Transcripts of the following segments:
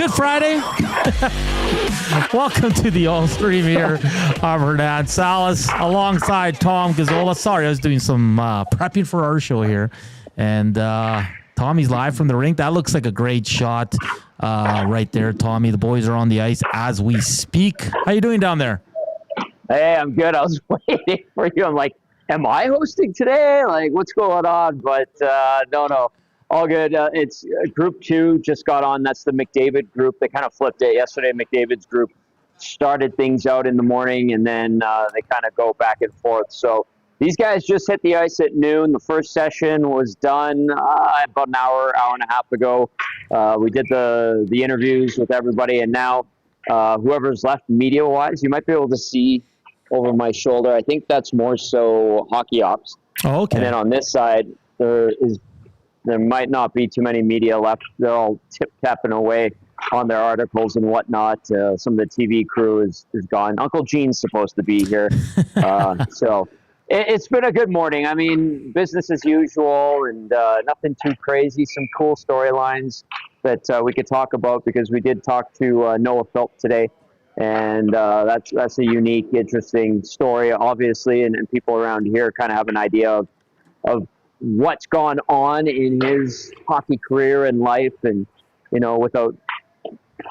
Good Friday. Welcome to the All Stream here. I'm Hernan Salas alongside Tom Gazzola. Sorry, I was doing some prepping for our show here. And Tommy's live from the rink. That looks like a great shot right there, Tommy. The boys are on the ice as we speak. How you doing down there? Hey, I'm good. I was waiting for you. I'm like, am I hosting today? Like, what's going on? But no. All good. It's Group 2 just got on. That's the McDavid group. They kind of flipped it. Yesterday, McDavid's group started things out in the morning, and then they kind of go back and forth. So these guys just hit the ice at noon. The first session was done about an hour and a half ago. We did the interviews with everybody, and now whoever's left media-wise, you might be able to see over my shoulder. I think that's more so hockey ops. Oh, okay. And then on this side, there might not be too many media left. They're all tip-tapping away on their articles and whatnot. Some of the TV crew is gone. Uncle Gene's supposed to be here. So it's been a good morning. I mean, business as usual and nothing too crazy. Some cool storylines that we could talk about because we did talk to Noah Philp today. And that's a unique, interesting story, obviously. And people around here kind of have an idea of what's gone on in his hockey career and life, and without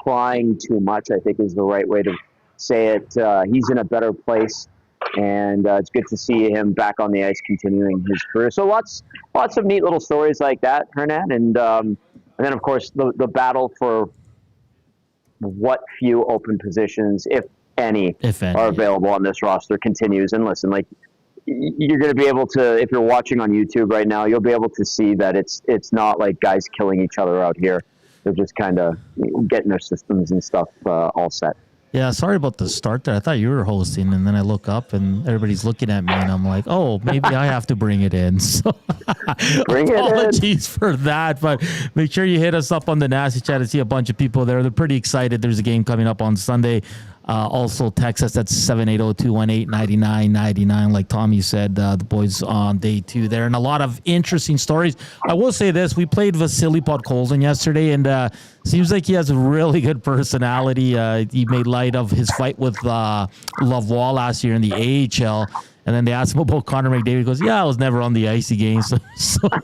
prying too much, I think is the right way to say it. He's in a better place, and it's good to see him back on the ice continuing his career. So lots of neat little stories like that, Hernan, and then of course the battle for what few open positions, if any, are available on this roster continues. And listen, like, you're going to be able to, if you're watching on YouTube right now, you'll be able to see that it's not like guys killing each other out here. They're just kind of getting their systems and stuff all set. Yeah, sorry about the start there. I thought you were hosting, and then I look up and everybody's looking at me, and I'm like, oh, maybe I have to bring it in. So apologies for that, but make sure you hit us up on the Nasty Chat. I see a bunch of people there. They're pretty excited. There's a game coming up on Sunday. Also, text us at 780-218-9999. Like Tommy said, the boys on day 2 there. And a lot of interesting stories. I will say this. We played Vasily Podkolzin yesterday, and seems like he has a really good personality. He made light of his fight with Lavoie last year in the AHL. And then they asked him about Connor McDavid. He goes, yeah, I was never on the icy game. So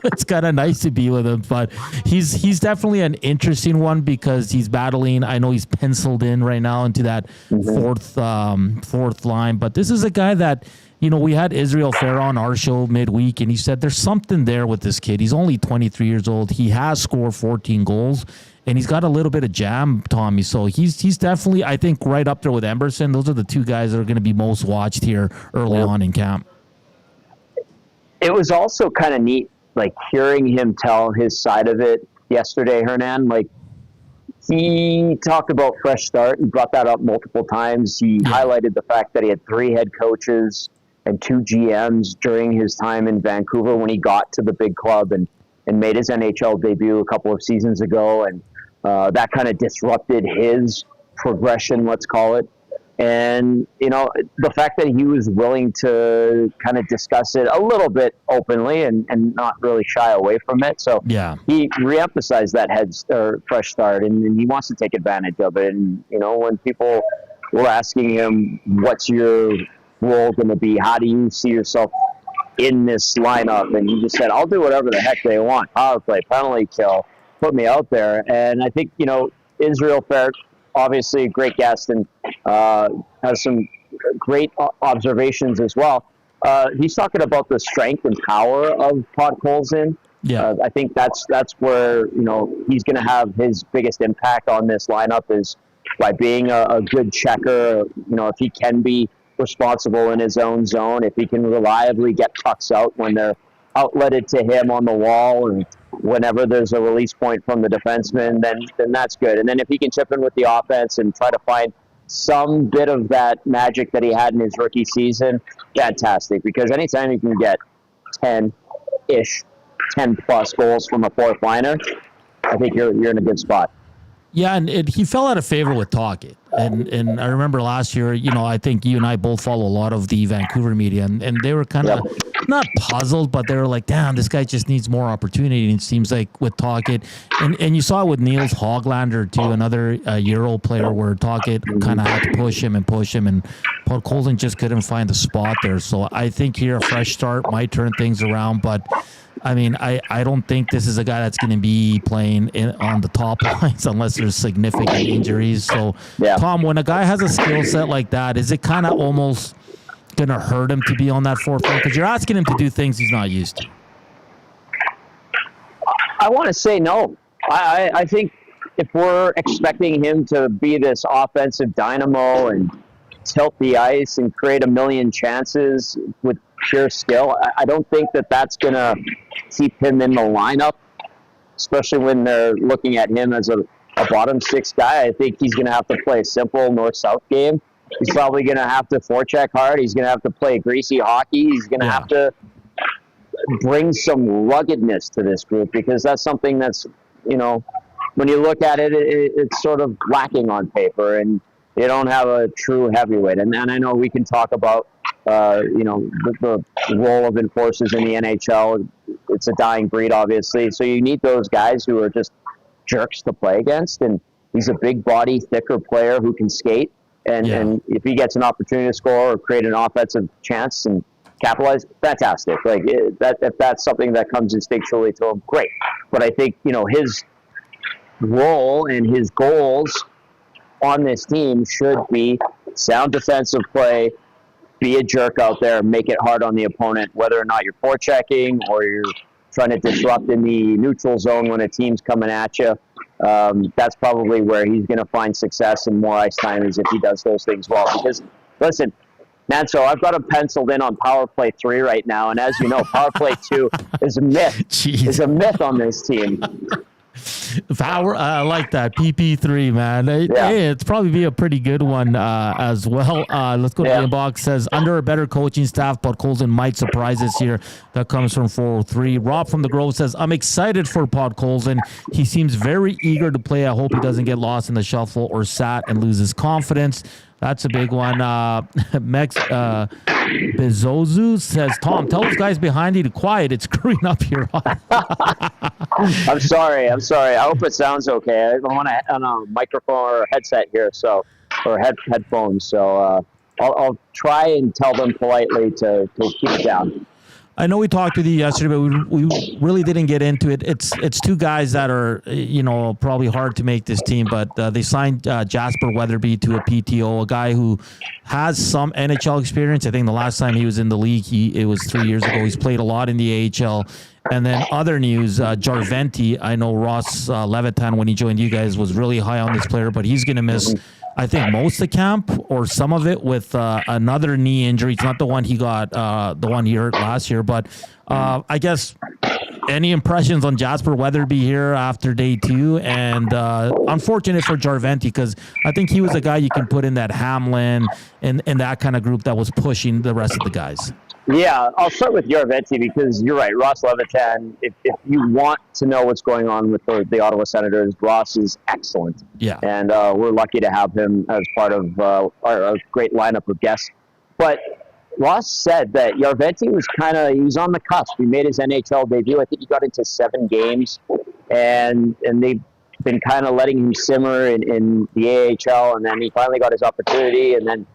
it's kind of nice to be with him. But he's definitely an interesting one because he's battling. I know he's penciled in right now into that fourth line. But this is a guy that, we had Israel Farah on our show midweek, and he said there's something there with this kid. He's only 23 years old. He has scored 14 goals. And he's got a little bit of jam, Tommy. So he's definitely, I think, right up there with Emerson. Those are the two guys that are going to be most watched here early on in camp. It was also kind of neat, like, hearing him tell his side of it yesterday, Hernan. Like, he talked about fresh start and brought that up multiple times. He highlighted the fact that he had 3 head coaches and 2 GMs during his time in Vancouver when he got to the big club and made his NHL debut a couple of seasons ago. And that kind of disrupted his progression, let's call it. And, the fact that he was willing to kind of discuss it a little bit openly and not really shy away from it. So he reemphasized that fresh start, and he wants to take advantage of it. And, when people were asking him, what's your role going to be? How do you see yourself in this lineup? And he just said, I'll do whatever the heck they want. Power play, penalty kill, put me out there. And I think, Israel Fair, obviously a great guest, and has some great observations as well. He's talking about the strength and power of Podkolzin. I think that's where, he's going to have his biggest impact on this lineup is by being a good checker. If he can be responsible in his own zone, if he can reliably get pucks out when they're outletted to him on the wall, and whenever there's a release point from the defenseman, then that's good. And then if he can chip in with the offense and try to find some bit of that magic that he had in his rookie season, fantastic. Because anytime you can get 10-ish, 10-plus goals from a fourth liner, I think you're in a good spot. Yeah, and he fell out of favor with Talkit. And I remember last year, I think you and I both follow a lot of the Vancouver media, and they were kind of not puzzled, but they were like, damn, this guy just needs more opportunity. And it seems like with Tocchet, and you saw it with Niels Hoglander too, another Euro player where Tocchet kind of had to push him, and Podkolzin just couldn't find the spot there. So I think here a fresh start might turn things around, but I mean, I don't think this is a guy that's going to be playing on the top lines unless there's significant injuries. So, Tom, when a guy has a skill set like that, is it kind of almost going to hurt him to be on that fourth line? Because you're asking him to do things he's not used to. I want to say no. I think if we're expecting him to be this offensive dynamo and tilt the ice and create a million chances with pure skill, I don't think that that's going to keep him in the lineup, especially when they're looking at him as a bottom six guy. I think he's going to have to play a simple north-south game. He's probably going to have to forecheck hard. He's going to have to play greasy hockey. He's going to have to bring some ruggedness to this group, because that's something that's, when you look at it, it's sort of lacking on paper, and they don't have a true heavyweight. And I know we can talk about, the role of enforcers in the NHL. It's a dying breed, obviously. So you need those guys who are just jerks to play against. And he's a big body, thicker player who can skate. And if he gets an opportunity to score or create an offensive chance and capitalize, fantastic. Like if that's something that comes instinctually to him, great. But I think, his role and his goals on this team should be sound defensive play, be a jerk out there, make it hard on the opponent, whether or not you're forechecking or you're trying to disrupt in the neutral zone when a team's coming at you. That's probably where he's going to find success and more ice time, is if he does those things well. Because, listen, man, so I've got him penciled in on power play 3 right now, and as you know, power play 2 is a myth. Jeez. Is a myth on this team. Power, I like that. PP3, man. Hey, it's probably be a pretty good one as well. Let's go to the inbox. Says, under a better coaching staff, Podkolzin might surprise this year. That comes from 403. Rob from the Grove says, I'm excited for Podkolzin. He seems very eager to play. I hope he doesn't get lost in the shuffle or sat and lose his confidence. That's a big one. Mex Bezozu says, Tom, tell those guys behind you to quiet. It's screwing up your I'm sorry. I hope it sounds okay. I'm on a microphone or a headset here, or headphones. So I'll try and tell them politely to keep it down. I know we talked with you yesterday, but we really didn't get into it. It's two guys that are, probably hard to make this team, but they signed Jasper Weatherby to a PTO, a guy who has some NHL experience. I think the last time he was in the league, it was 3 years ago. He's played a lot in the AHL. And then other news, Jarventi. I know Ross Levitan, when he joined you guys, was really high on this player, but he's going to miss, I think, most of camp or some of it with another knee injury. It's not the one he got, the one he hurt last year. But I guess any impressions on Jasper Weatherby here after day 2? And unfortunate for Jarventi, because I think he was a guy you can put in that Hamlin and that kind of group that was pushing the rest of the guys. Yeah, I'll start with Jarventi, because you're right. Ross Levitan, if you want to know what's going on with the Ottawa Senators, Ross is excellent. Yeah. And we're lucky to have him as part of our great lineup of guests. But Ross said that Jarventi was he was on the cusp. He made his NHL debut. I think he got into 7 games, and they've been kind of letting him simmer in the AHL, and then he finally got his opportunity, and then,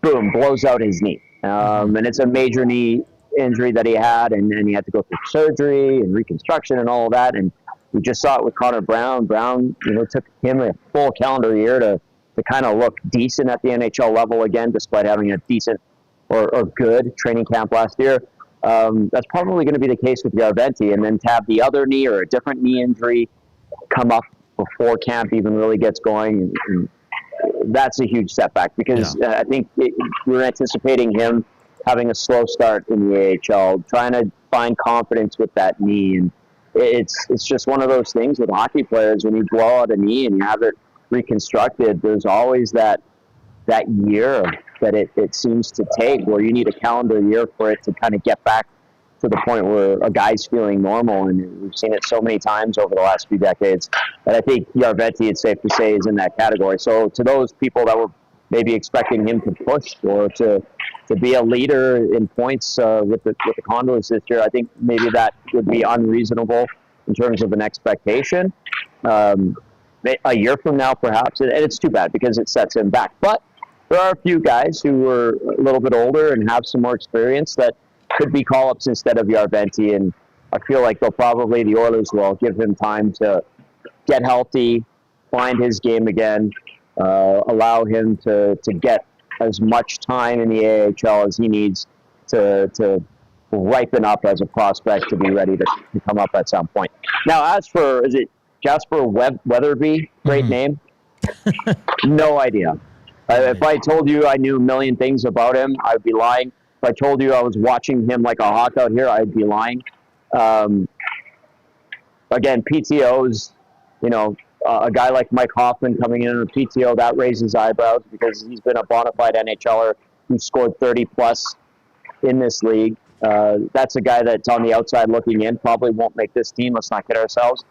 boom, blows out his knee. And it's a major knee injury that he had, and he had to go through surgery and reconstruction and all of that. And we just saw it with Conor Brown. Brown, took him a full calendar year to kind of look decent at the NHL level again, despite having a decent or good training camp last year. That's probably going to be the case with Jarventi. And then to have the other knee or a different knee injury come up before camp even really gets going, and that's a huge setback, because I think we're anticipating him having a slow start in the AHL, trying to find confidence with that knee. And it's just one of those things with hockey players. When you blow out a knee and you have it reconstructed, there's always that year that it seems to take, where you need a calendar year for it to kind of get back to the point where a guy's feeling normal. And we've seen it so many times over the last few decades that I think Jarventi, it's safe to say, is in that category. So to those people that were maybe expecting him to push or to be a leader in points with the Condors this year. I think maybe that would be unreasonable in terms of an expectation. A year from now, perhaps, and it's too bad because it sets him back. But there are a few guys who are a little bit older and have some more experience that could be call-ups instead of Järventie, and I feel like the Oilers will give him time to get healthy, find his game again, allow him to get as much time in the AHL as he needs to ripen up as a prospect to be ready to come up at some point. Now, as for, is it Jasper Weatherby? Great name. No idea. If I told you I knew a million things about him, I'd be lying. If I told you I was watching him like a hawk out here, I'd be lying. Again, PTOs, a guy like Mike Hoffman coming in on a PTO, that raises eyebrows because he's been a bona fide NHLer who scored 30-plus in this league. That's a guy that's on the outside looking in, probably won't make this team. Let's not kid ourselves.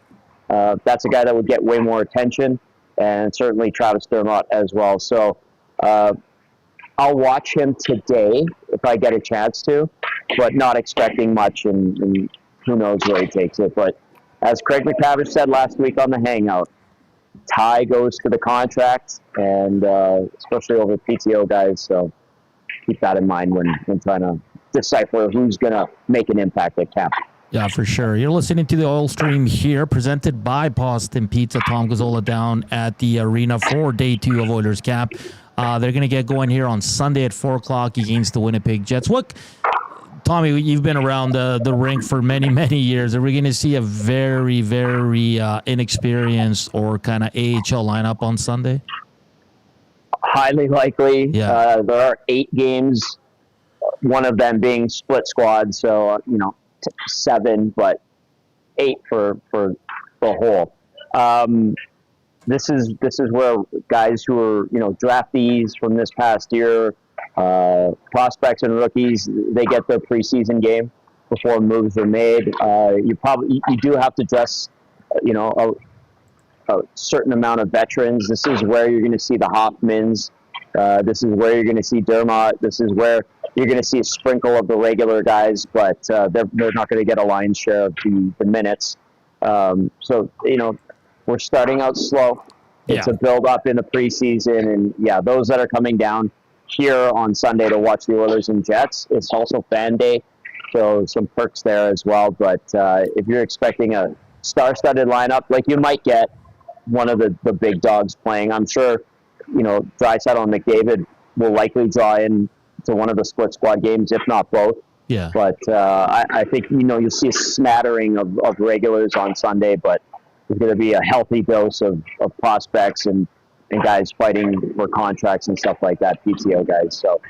That's a guy that would get way more attention, and certainly Travis Dermott as well. So I'll watch him today if I get a chance to, but not expecting much, and who knows where he takes it. But as Craig McTavish said last week on the Hangout, tie goes to the contract, and especially over PTO guys. So keep that in mind when trying to decipher who's going to make an impact at camp. Yeah, for sure. You're listening to the Oil Stream here, presented by Boston Pizza. Tom Gazzola down at the arena for day 2 of Oilers camp. They're going to get going here on Sunday at 4 o'clock against the Winnipeg Jets. Tommy, you've been around the rink for many, many years. Are we going to see a very, very inexperienced or kind of AHL lineup on Sunday? Highly likely. Yeah. There are 8 games, one of them being split squad, so 7, but 8 for the whole. This is where guys who are draftees from this past year, prospects and rookies, they get their preseason game before moves are made. You do have to dress a certain amount of veterans. This is where you're going to see the Hoffmans. This is where you're going to see Dermott. This is where you're going to see a sprinkle of the regular guys, but they're not going to get a lion's share of the minutes. So we're starting out slow. It's a build-up in the preseason, and those that are coming down here on Sunday to watch the Oilers and Jets, it's also fan day, so some perks there as well. But if you're expecting a star-studded lineup, like you might get one of the big dogs playing, I'm sure Draisaitl and McDavid will likely draw in to one of the split squad games, if not both. Yeah. But I think you'll see a smattering of regulars on Sunday, but there's going to be a healthy dose of prospects and guys fighting for contracts and stuff like that, PTO guys. So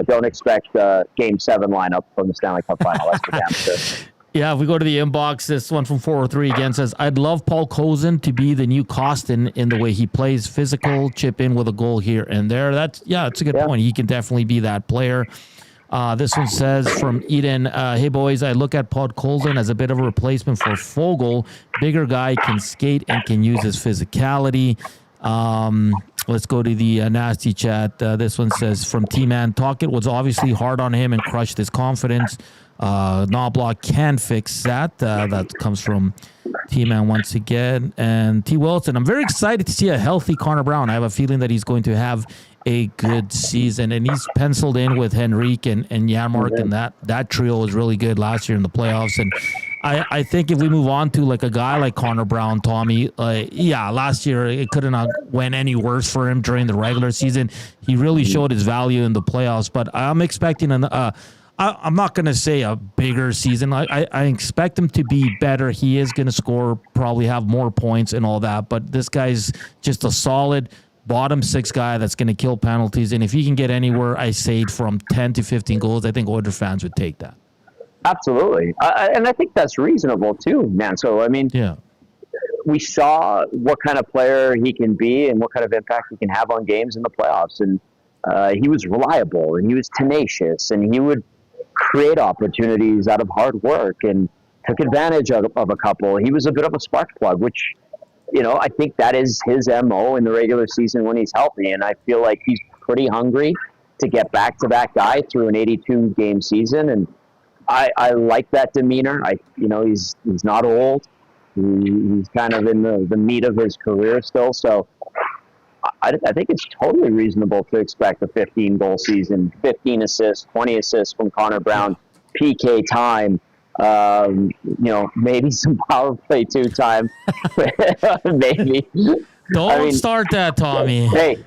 don't expect Game 7 lineup from the Stanley Cup Final. That's for damn sure. Yeah, if we go to the inbox, this one from 403 again says, I'd love Podkolzin to be the new Costin in the way he plays, physical, chip in with a goal here and there. That's a good point. He can definitely be that player. This one says from Eden, hey boys, I look at Podkolzin as a bit of a replacement for Foegele. Bigger guy, can skate and can use his physicality. Let's go to the nasty chat. This one says from T-Man, Tocchet was obviously hard on him and crushed his confidence. Knobloch can fix that. That comes from T-Man once again. And T. Wilson, I'm very excited to see a healthy Conor Brown. I have a feeling that he's going to have a good season. And he's penciled in with Henrique and Janmark, and that trio was really good last year in the playoffs. And I think if we move on to like a guy like Conor Brown, Tommy, last year it couldn't have went any worse for him during the regular season. He really showed his value in the playoffs, but I'm expecting I'm not going to say a bigger season. I expect him to be better. He is going to score, probably have more points and all that, but this guy's just a solid bottom 6 guy that's going to kill penalties. And if he can get anywhere, I say from 10 to 15 goals, I think Oilers fans would take that. Absolutely. And I think that's reasonable too, man. So, I mean, we saw what kind of player he can be and what kind of impact he can have on games in the playoffs. And he was reliable and he was tenacious and he would create opportunities out of hard work and took advantage of a couple. He was a bit of a spark plug, which, I think that is his MO in the regular season when he's healthy. And I feel like he's pretty hungry to get back-to-back guy through an 82-game season, and I like that demeanor. He's not old. He's kind of in the meat of his career still, so I think it's totally reasonable to expect a 15-goal season, 15 assists, 20 assists from Conor Brown, PK time, maybe some power play 2 time, maybe. Don't start that, Tommy. Hey,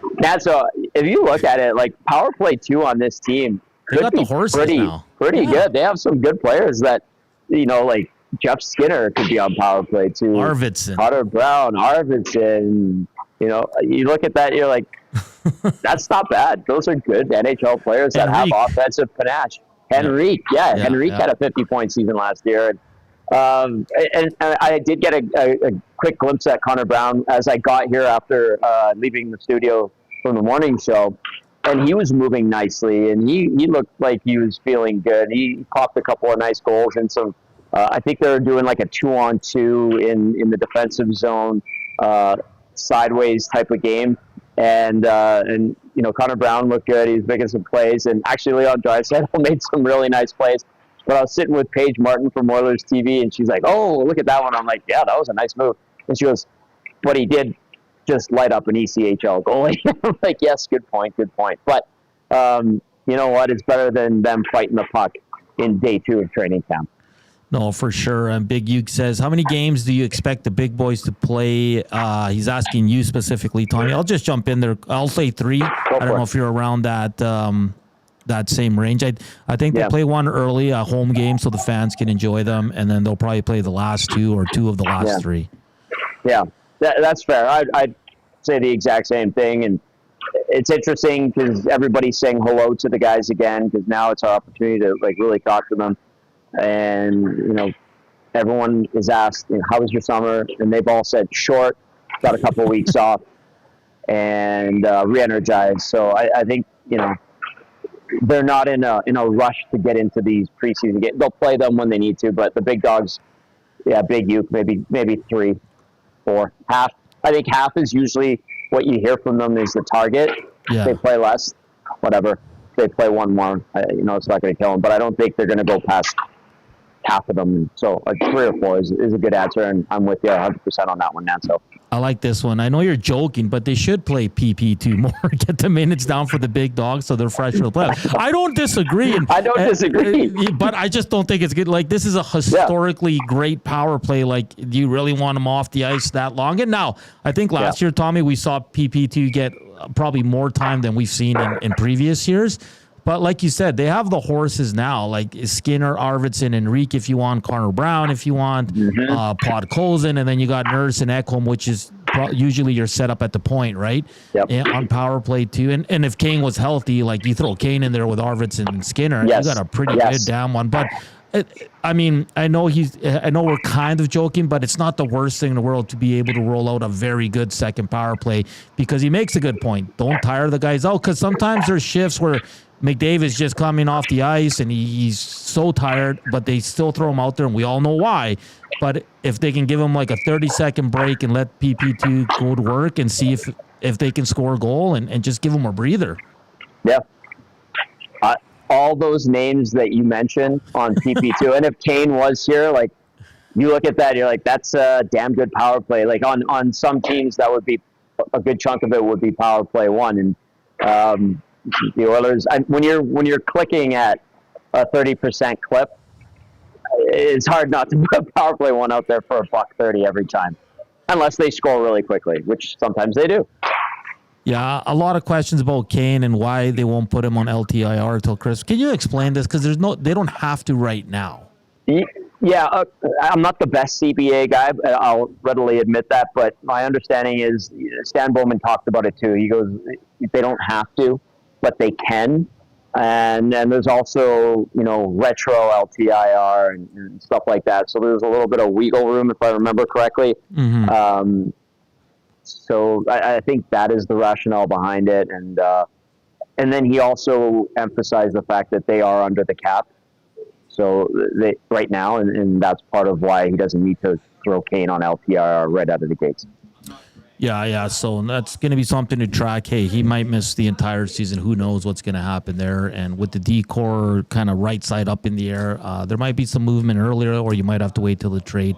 if you look at it, like power play 2 on this team, they got the horses now. Pretty good. They have some good players that, like Jeff Skinner could be on power play 2. Arvidsson. Conor Brown, Arvidsson. You look at that, you're like, that's not bad. Those are good NHL players that have offensive panache. Henrique, Henrique had a 50-point season last year. And I did get a quick glimpse at Conor Brown as I got here after leaving the studio from the morning show. And he was moving nicely, and he looked like he was feeling good. He popped a couple of nice goals and some. I think they were doing like a 2-on-2 in the defensive zone, sideways type of game. And Conor Brown looked good. He was making some plays, and actually Leon Draisaitl made some really nice plays. But I was sitting with Paige Martin from Oilers TV, and she's like, "Oh, look at that one." I'm like, "Yeah, that was a nice move." And she goes, "But he did just light up an ECHL goalie." I'm like, "Yes, good point. But you know what? It's better than them fighting the puck in day 2 of training camp." No, for sure. And Big Uke says, how many games do you expect the big boys to play? He's asking you specifically, Tommy. I'll just jump in there. I'll say 3. I don't know if you're around that same range. I think they'll play one early, a home game, so the fans can enjoy them, and then they'll probably play the last 2 or 2 of the last 3. Yeah, that's fair. I'd say the exact same thing, and it's interesting because everybody's saying hello to the guys again because now it's our opportunity to really talk to them. And everyone is asked, how was your summer? And they've all said short, got a couple of weeks off, and re-energized. So I think they're not in a rush to get into these preseason games. They'll play them when they need to, but the big dogs, Big Uke, maybe 3, 4, half. I think half is usually what you hear from them is the target. Yeah. They play less, whatever. They play one more. It's not going to kill them, but I don't think they're going to go past half of them. So 3 or 4 is a good answer, and I'm with you 100% on that one, Nanso. I like this one. I know you're joking, but they should play PP2 more, get the minutes down for the big dogs so they're fresh for the playoffs. I don't disagree. I don't disagree. But I just don't think it's good. Like, this is a historically great power play. Like, do you really want them off the ice that long? And now, I think last year, Tommy, we saw PP2 get probably more time than we've seen in previous years. But like you said, they have the horses now, like Skinner, Arvidsson, Henrique if you want, Conor Brown if you want, Podkolzin, and then you got Nurse and Ekholm, which is usually your setup at the point, right? Yep. And on power play too. And if Kane was healthy, like you throw Kane in there with Arvidsson and Skinner, you got a pretty good damn one. But I know we're kind of joking, but it's not the worst thing in the world to be able to roll out a very good second power play because he makes a good point. Don't tire the guys out because sometimes there's shifts where McDavid's just coming off the ice and he's so tired, but they still throw him out there, and we all know why. But if they can give him like a 30-second break and let PP2 go to work and see if they can score a goal and just give him a breather. Yeah. All those names that you mentioned on PP2, and if Kane was here, like you look at that, you're like, that's a damn good power play. Like on some teams, that would be a good chunk of it would be power play 1, and the Oilers. When you're clicking at a 30% clip, it's hard not to put power play 1 out there for $130 every time, unless they score really quickly, which sometimes they do. Yeah, a lot of questions about Kane and why they won't put him on LTIR until Christmas. Can you explain this? Because they don't have to right now. Yeah, I'm not the best CBA guy. I'll readily admit that. But my understanding is Stan Bowman talked about it too. He goes, they don't have to, but they can. And there's also, retro LTIR and stuff like that. So there's a little bit of wiggle room, if I remember correctly. Mm-hmm. So I think that is the rationale behind it. And then he also emphasized the fact that they are under the cap. So they right now, and that's part of why he doesn't need to throw Kane on LTIR right out of the gates. Yeah. So that's going to be something to track. Hey, he might miss the entire season. Who knows what's going to happen there? And with the decor kind of right side up in the air, there might be some movement earlier, or you might have to wait till the trade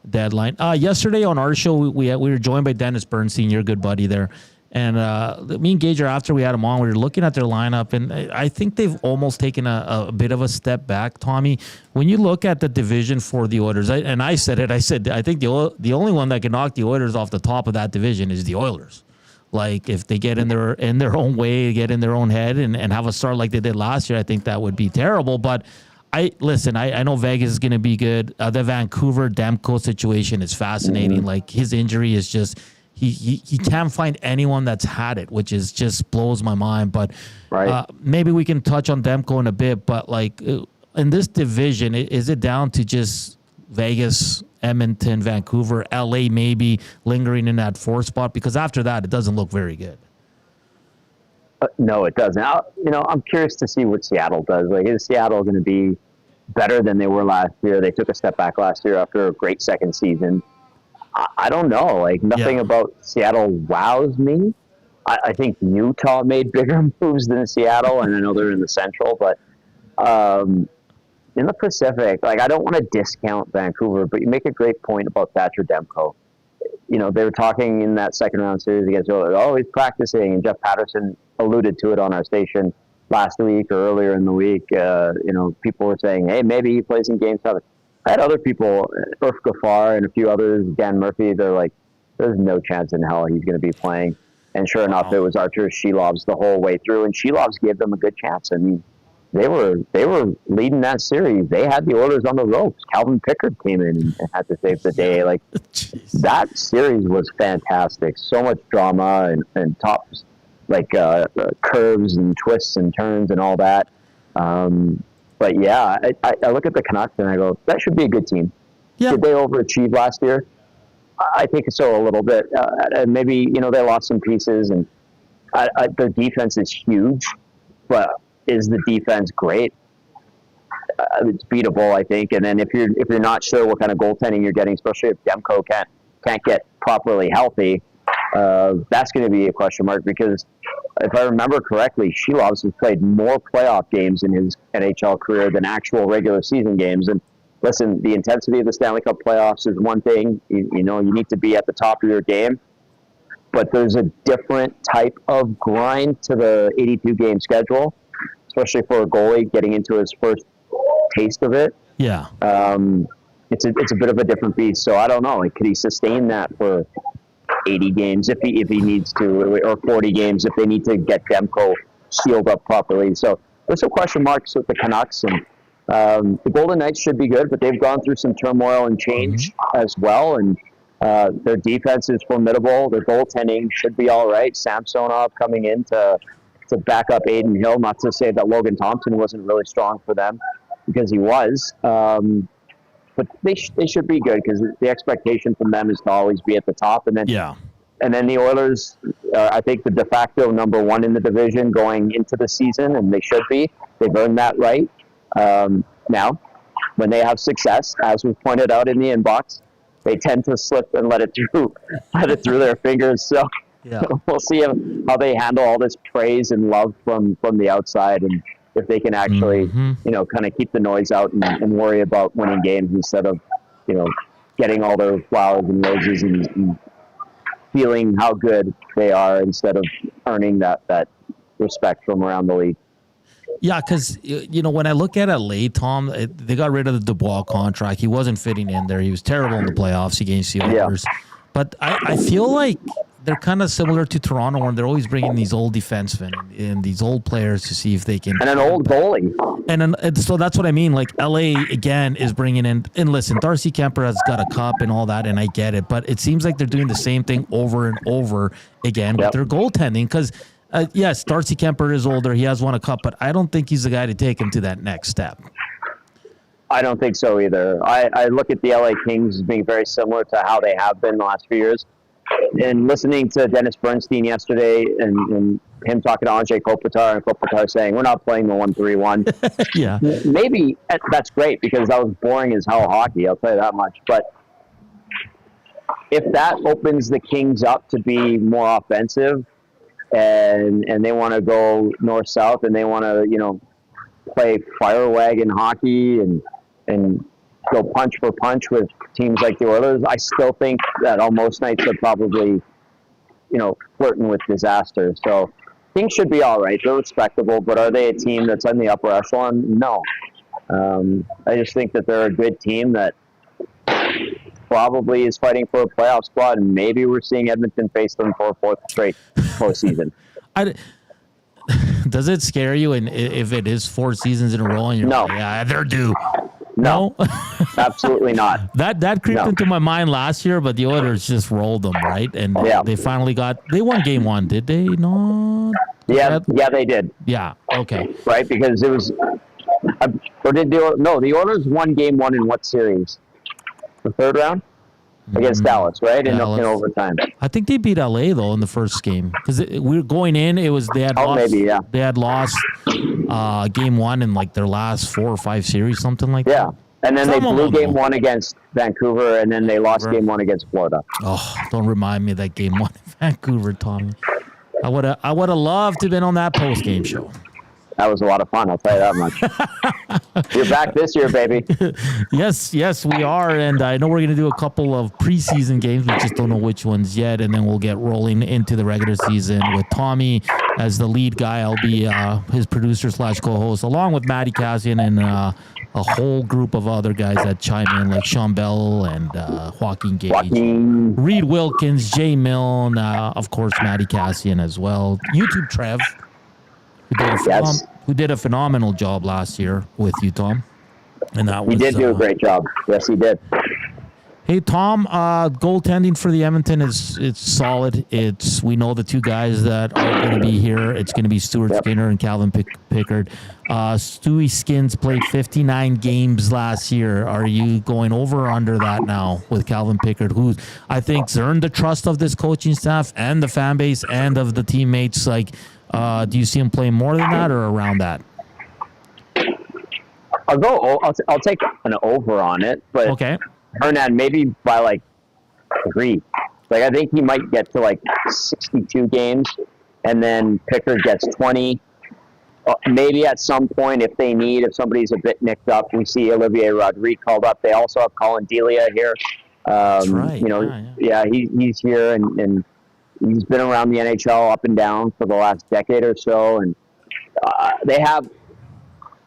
deadline. Yesterday on our show, we were joined by Dennis Bernstein, your good buddy there. And me and Gager, after we had him on, we were looking at their lineup, and I think they've almost taken a bit of a step back, Tommy. When you look at the division for the Oilers, I said I think the only one that can knock the Oilers off the top of that division is the Oilers. Like, if they get in their own way, get in their own head, and have a start like they did last year, I think that would be terrible. But I know Vegas is going to be good. The Vancouver Demko situation is fascinating. Mm-hmm. Like, his injury is just... He can't find anyone that's had it, which is just blows my mind. But maybe we can touch on Demko in a bit. But like in this division, is it down to just Vegas, Edmonton, Vancouver, LA maybe lingering in that 4th spot? Because after that, it doesn't look very good. No, it doesn't. I'm curious to see what Seattle does. Like, is Seattle going to be better than they were last year? They took a step back last year after a great second season. I don't know. Like, nothing about Seattle wows me. I think Utah made bigger moves than Seattle, and I know they're in the Central. But in the Pacific, like, I don't want to discount Vancouver, but you make a great point about Thatcher Demko. They were talking in that second round series against he's practicing, and Jeff Patterson alluded to it on our station last week or earlier in the week. People were saying, hey, maybe he plays in Game 7. I had other people, Irf Gaffar and a few others, Dan Murphy, they're like, there's no chance in hell he's going to be playing. And sure enough, it was Artur Shilovs the whole way through, and Shilovs gave them a good chance. I mean, they were leading that series. They had the Oilers on the ropes. Calvin Pickard came in and had to save the day. Like, that series was fantastic. So much drama and tops, like curves and twists and turns and all that. But yeah, I look at the Canucks and I go, that should be a good team. Yeah. Did they overachieve last year? I think so, a little bit. And maybe, they lost some pieces, and their defense is huge, but is the defense great? It's beatable, I think. And then if you're not sure what kind of goaltending you're getting, especially if Demko can't get properly healthy, that's going to be a question mark, because if I remember correctly, Shilovs has played more playoff games in his NHL career than actual regular season games. And listen, the intensity of the Stanley Cup playoffs is one thing. You need to be at the top of your game. But there's a different type of grind to the 82-game schedule, especially for a goalie getting into his first taste of it. Yeah. It's a bit of a different beast. So I don't know. Like, could he sustain that for 80 games if he needs to, or 40 games if they need to get Demko sealed up properly? So there's some question marks with the Canucks, and the Golden Knights should be good, but they've gone through some turmoil and change as well, and their defense is formidable. Their goaltending should be all right. Samsonov coming in to back up Aiden Hill. Not to say that Logan Thompson wasn't really strong for them, because he was. But they should be good, because the expectation from them is to always be at the top. And then the Oilers are, I think, the de facto number 1 in the division going into the season, and they should be. They've earned that right. Now, when they have success, as we pointed out in the inbox, they tend to slip and let it through their fingers. So we'll see how they handle all this praise and love from the outside, and if they can actually, kind of keep the noise out and worry about winning games instead of, getting all their flowers and roses and feeling how good they are instead of earning that respect from around the league. Yeah, because, when I look at LA, Tom, they got rid of the Dubois contract. He wasn't fitting in there. He was terrible in the playoffs against the Oilers. But I feel like they're kind of similar to Toronto, where they're always bringing these old defensemen and these old players to see if they can. And an old goalie. And so that's what I mean. Like, LA, again, is bringing in. And listen, Darcy Kemper has got a cup and all that, and I get it. But it seems like they're doing the same thing over and over again with their goaltending. Because, yes, Darcy Kemper is older. He has won a cup, but I don't think he's the guy to take him to that next step. I don't think so either. I look at the LA Kings as being very similar to how they have been the last few years. And listening to Dennis Bernstein yesterday and him talking to Andrzej Kopitar, and Kopitar saying, we're not playing the 1-3-1. Yeah. Maybe that's great, because that was boring as hell hockey, I'll tell you that much. But if that opens the Kings up to be more offensive, and they want to go north-south, and they want to, play fire wagon hockey and go punch for punch with teams like the Oilers, I still think that on most nights they're probably, flirting with disaster. So Kings should be all right. They're respectable, but are they a team that's in the upper echelon? No. I just think that they're a good team that probably is fighting for a playoff spot, and maybe we're seeing Edmonton face them for a fourth straight postseason. Does it scare you if it is 4 seasons in a row and you're No. like, yeah, they're due? No, absolutely not. That creeped into my mind last year, but the Oilers just rolled them, right? And they finally they won game 1, did they not? Yeah, they did. Yeah, okay. Right, because it was, the Oilers won game 1 in what series? The third round? Against Dallas, right? In overtime. I think they beat LA though in the first game because we were going in. It was they had lost game 1 in like their last 4 or 5 series, something like that. Yeah, and then they blew game 1 against Vancouver, and then they lost game 1 against Florida. Oh, don't remind me of that game 1 in Vancouver, Tommy. I would have loved to have been on that post game show. That was a lot of fun, I'll tell you that much. You're back this year, baby. Yes, we are. And I know we're going to do a couple of preseason games. We just don't know which ones yet. And then we'll get rolling into the regular season with Tommy as the lead guy. I'll be his producer / co-host, along with Matty Cassian and a whole group of other guys that chime in, like Sean Bell and Joaquin Gage, Reed Wilkins, Jay Milne, of course, Matty Cassian as well. YouTube Trev. Who did a phenomenal job last year with you, Tom? And he did do a great job. Yes, he did. Hey, Tom, goaltending for the Edmonton it's solid. We know the 2 guys that are going to be here. It's going to be Stuart Skinner and Calvin Pickard. Stewie Skins played 59 games last year. Are you going over or under that now with Calvin Pickard, who I think's earned the trust of this coaching staff and the fan base and of the teammates? Do you see him playing more than that or around that? I'll take an over on it, but okay. Hernan maybe by 3. I think he might get to 62 games, and then Pickard gets 20. Maybe at some point, if somebody's a bit nicked up, we see Olivier Rodrigue called up. They also have Colin Delia here. That's right. He's here and he's been around the NHL up and down for the last decade or so, and they have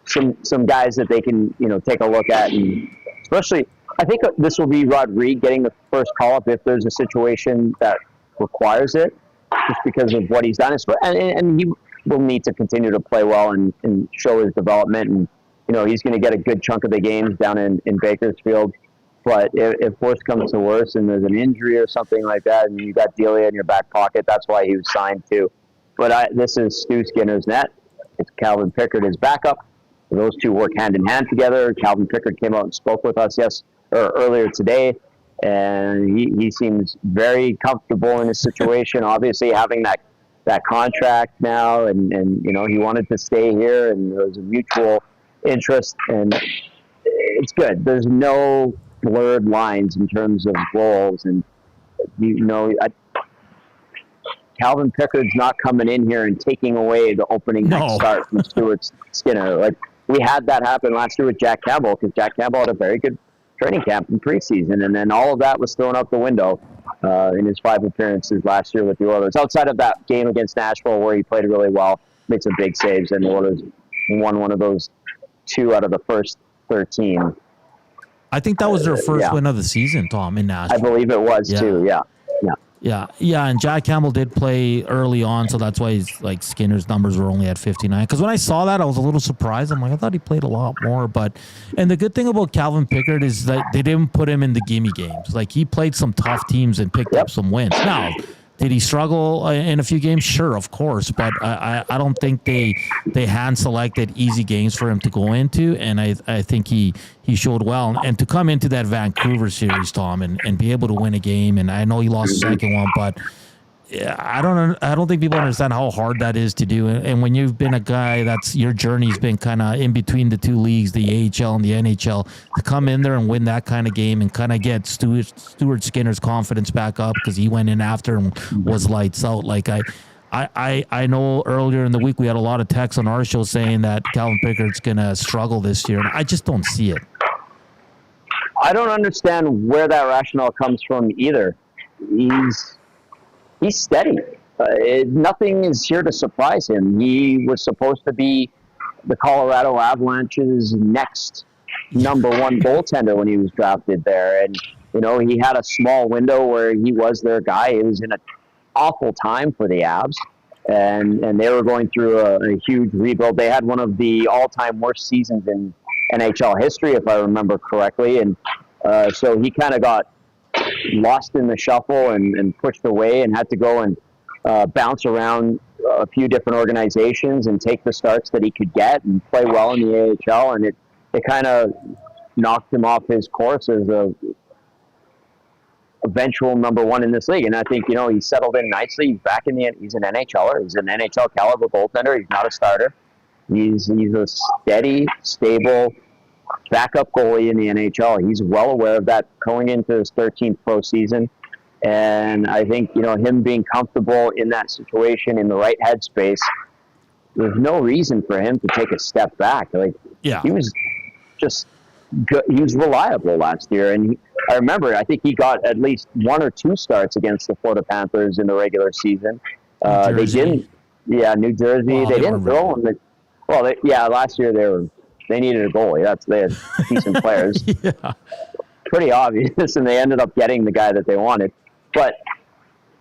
some guys that they can take a look at, and especially I think this will be Rodrigue getting the first call up if there's a situation that requires it, just because of what he's done, and he will need to continue to play well and show his development, and he's going to get a good chunk of the games down in Bakersfield. But if worse comes to worse and there's an injury or something like that, and you got Delia in your back pocket, that's why he was signed too. But this is Stu Skinner's net. It's Calvin Pickard, his backup. Those 2 work hand in hand together. Calvin Pickard came out and spoke with us earlier today, and he seems very comfortable in his situation. Obviously, having that contract now, and he wanted to stay here, and there was a mutual interest, and it's good. There's no blurred lines in terms of roles, and Calvin Pickard's not coming in here and taking away the opening night start from Stuart Skinner. We had that happen last year with Jack Campbell, because Jack Campbell had a very good training camp in preseason, and then all of that was thrown out the window in his 5 appearances last year with the Oilers. Outside of that game against Nashville, where he played really well, made some big saves, and the Oilers won one of those 2 out of the first 13. I think that was their first win of the season, Tom, in Nashville. I believe it was too. Yeah. And Jack Campbell did play early on, so that's why Skinner's numbers were only at 59. Because when I saw that, I was a little surprised. I'm like, I thought he played a lot more. And the good thing about Calvin Pickard is that they didn't put him in the gimme games. He played some tough teams and picked up some wins. Now, did he struggle in a few games? Sure, of course. But I don't think they hand selected easy games for him to go into. And I think he showed well. And to come into that Vancouver series, Tom, and be able to win a game. And I know he lost the second one, but Yeah, I don't think people understand how hard that is to do. And when you've been a guy that's your journey's been kind of in between the two leagues, the AHL and the NHL, to come in there and win that kind of game and kind of get Stuart Skinner's confidence back up because he went in after and was lights out. Like I know earlier in the week we had a lot of texts on our show saying that Calvin Pickard's going to struggle this year, and I just don't see it. I don't understand where that rationale comes from either. He's steady. Nothing is here to surprise him. He was supposed to be the Colorado Avalanche's next number one goaltender when he was drafted there. And, he had a small window where he was their guy. It was in an awful time for the Avs. And they were going through a huge rebuild. They had one of the all-time worst seasons in NHL history, if I remember correctly. And so he kind of got lost in the shuffle and pushed away and had to go and bounce around a few different organizations and take the starts that he could get and play well in the AHL. And it kind of knocked him off his course as a eventual number one in this league. And I think, he settled in nicely. He's back he's an NHLer. He's an NHL caliber goaltender. He's not a starter. He's a steady, stable backup goalie in the NHL. He's well aware of that going into his 13th pro season. And I think, him being comfortable in that situation in the right headspace, there's no reason for him to take a step back. He was just good. He was reliable last year. And I remember, I think he got at least one or two starts against the Florida Panthers in the regular season. They didn't. Yeah, New Jersey. Oh, they didn't throw him. Last year they needed a goalie. They had decent players. Yeah. Pretty obvious, and they ended up getting the guy that they wanted. But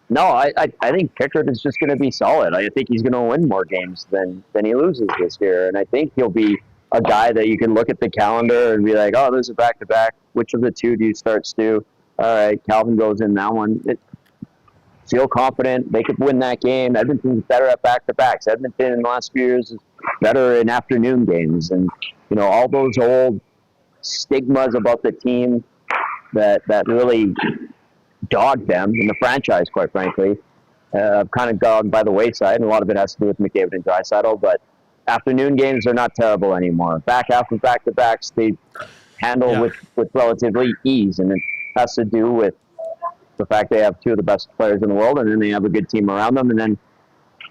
no, I think Pickard is just going to be solid. I think he's going to win more games than he loses this year, and I think he'll be a guy that you can look at the calendar and be like, oh, there's a back-to-back. Which of the two do you start, Stu? All right, Calvin goes in that one. Feel confident. They could win that game. Edmonton's better at back-to-backs. Edmonton in the last few years is better in afternoon games. And, all those old stigmas about the team that really dogged them in the franchise, quite frankly, kind of gone by the wayside. And a lot of it has to do with McDavid and Draisaitl. But afternoon games are not terrible anymore. Back after back-to-backs, they handle with relatively ease. And it has to do with the fact they have two of the best players in the world, and then they have a good team around them, and then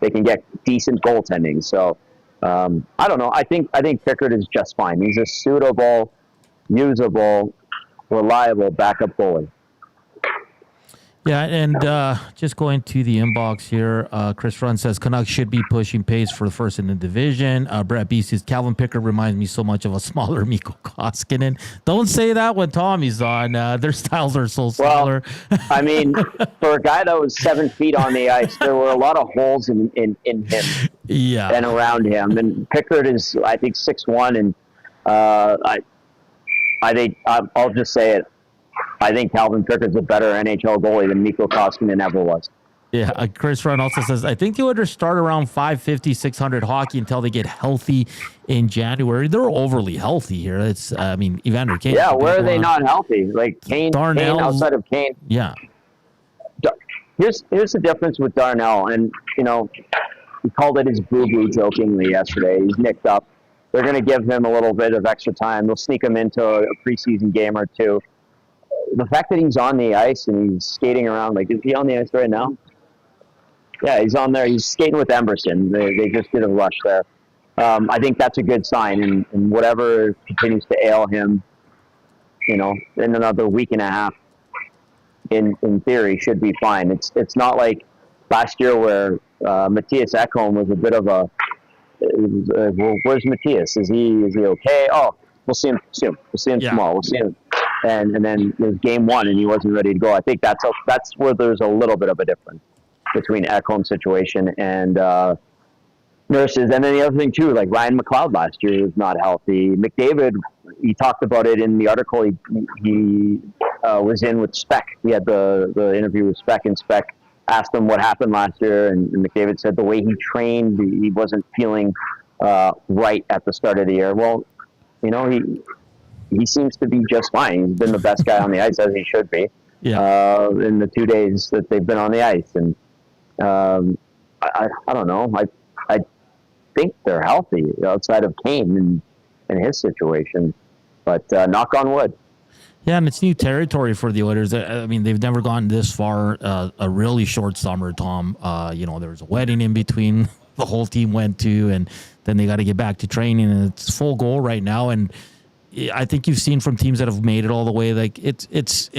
they can get decent goaltending. So I don't know. I think Pickard is just fine. He's a suitable, usable, reliable backup goalie. Yeah, and just going to the inbox here, Chris Run says Canucks should be pushing pace for the first in the division. Brett B says Calvin Pickard reminds me so much of a smaller Mikko Koskinen. Don't say that when Tommy's on. Their styles are so similar. Well, I mean, for a guy that was 7 feet on the ice, there were a lot of holes in him and around him. And Pickard is, I think, 6'1", and I think I'll just say it. I think Calvin Pickard's a better NHL goalie than Mikko Koskinen ever was. Yeah, Chris Run also says, I think you would start around 550, 600 hockey until they get healthy in January. They're overly healthy here. It's, Evander Kane. Yeah, where are they not healthy? Like Kane outside of Kane. Yeah. Here's the difference with Darnell, and, he called it his boo-boo jokingly yesterday. He's nicked up. They're going to give him a little bit of extra time. They'll sneak him into a preseason game or two. The fact that he's on the ice and he's skating around, is he on the ice right now? Yeah, he's on there. He's skating with Emerson. They just did a rush there. I think that's a good sign, and whatever continues to ail him, in another week and a half, in theory, should be fine. It's not like last year where Matthias Ekholm was a bit of a, where's Matthias? Is he okay? Oh, we'll see him soon. We'll see him tomorrow. We'll see him. And then it was game one, and he wasn't ready to go. I think that's where there's a little bit of a difference between Ekholm's situation and Nurse's. And then the other thing, too, like Ryan McLeod last year was not healthy. McDavid, he talked about it in the article he was in with Speck. He had the interview with Speck, and Speck asked him what happened last year, and McDavid said the way he trained, he wasn't feeling right at the start of the year. Well, he seems to be just fine. He's been the best guy on the ice, as he should be, in the 2 days that they've been on the ice. And I don't know. I think they're healthy outside of Kane and his situation, but knock on wood. Yeah, and it's new territory for the Oilers. I mean, they've never gone this far. A really short summer, Tom. There was a wedding in between. The whole team went to, and then they got to get back to training, and it's full goal right now. And I think you've seen from teams that have made it all the way. Like it